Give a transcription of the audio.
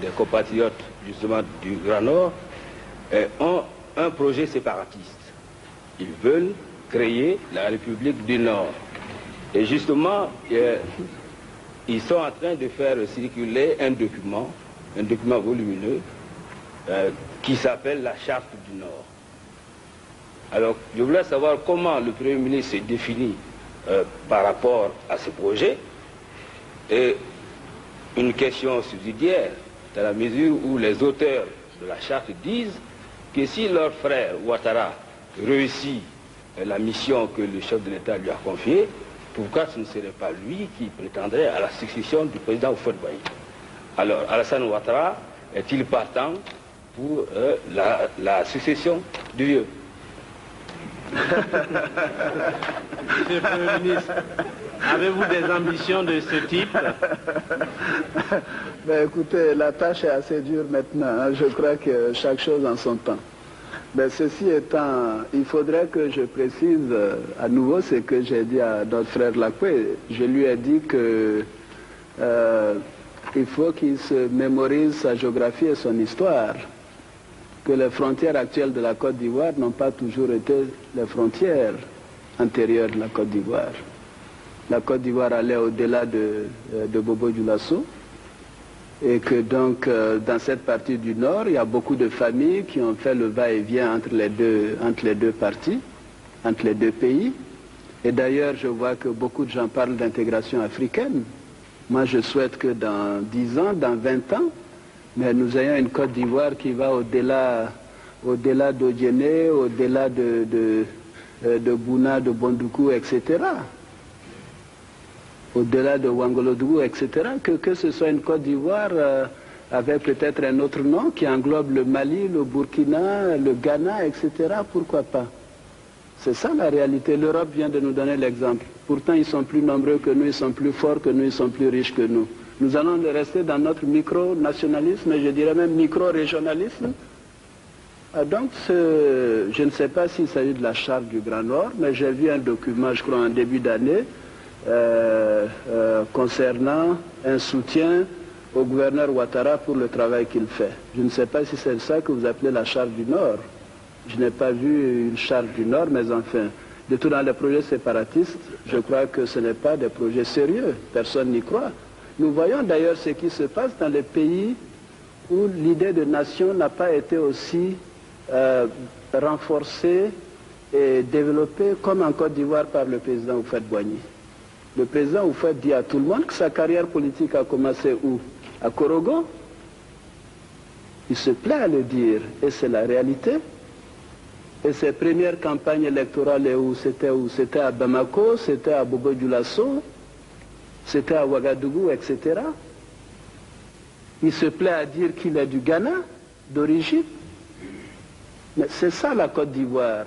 des compatriotes justement du Grand Nord ont un projet séparatiste. Ils veulent créer la République du Nord. Et justement, ils sont en train de faire circuler un document volumineux, qui s'appelle la Charte du Nord. Alors, je voulais savoir comment le Premier ministre s'est défini par rapport à ce projet. Et une question subsidiaire, dans la mesure où les auteurs de la Charte disent que si leur frère Ouattara réussit la mission que le chef de l'État lui a confiée, pourquoi ce ne serait pas lui qui prétendrait à la succession du président Houphouët-Boigny? Alors, Alassane Ouattara est-il partant pour la succession du vieux? Monsieur le Premier ministre, avez-vous des ambitions de ce type? Ben, écoutez, la tâche est assez dure maintenant, hein. Je crois que chaque chose en son temps. Ben, ceci étant, il faudrait que je précise à nouveau ce que j'ai dit à notre frère Lacoué. Je lui ai dit que il faut qu'il se mémorise sa géographie et son histoire, que les frontières actuelles de la Côte d'Ivoire n'ont pas toujours été les frontières antérieures de la Côte d'Ivoire. La Côte d'Ivoire allait au-delà de Bobo Dioulasso, et que donc dans cette partie du Nord, il y a beaucoup de familles qui ont fait le va-et-vient entre les deux parties, entre les deux pays. Et d'ailleurs, je vois que beaucoup de gens parlent d'intégration africaine. Moi, je souhaite que dans 10 ans, dans 20 ans, mais nous ayons une Côte d'Ivoire qui va au-delà d'Odiéné, au-delà de Bouna, de Bondoukou, etc. Au-delà de Ouangolodougou, etc. Que ce soit une Côte d'Ivoire avec peut-être un autre nom qui englobe le Mali, le Burkina, le Ghana, etc. Pourquoi pas? C'est ça la réalité. L'Europe vient de nous donner l'exemple. Pourtant, ils sont plus nombreux que nous, ils sont plus forts que nous, ils sont plus riches que nous. Nous allons rester dans notre micro-nationalisme, je dirais même micro-régionalisme. Donc, je ne sais pas s'il s'agit de la Charte du Grand Nord, mais j'ai vu un document, je crois, en début d'année, concernant un soutien au gouverneur Ouattara pour le travail qu'il fait. Je ne sais pas si c'est ça que vous appelez la Charte du Nord. Je n'ai pas vu une Charte du Nord, mais enfin, de tout dans les projets séparatistes, je crois que ce n'est pas des projets sérieux. Personne n'y croit. Nous voyons d'ailleurs ce qui se passe dans les pays où l'idée de nation n'a pas été aussi renforcée et développée comme en Côte d'Ivoire par le président Houphouët-Boigny. Le président Houphouët dit à tout le monde que sa carrière politique a commencé où? À Korogo. Il se plaît à le dire, et c'est la réalité. Et ses premières campagnes électorales, où c'était à Bamako, c'était à Bobo Dioulasso, c'était à Ouagadougou, etc. Il se plaît à dire qu'il est du Ghana, d'origine. Mais c'est ça la Côte d'Ivoire.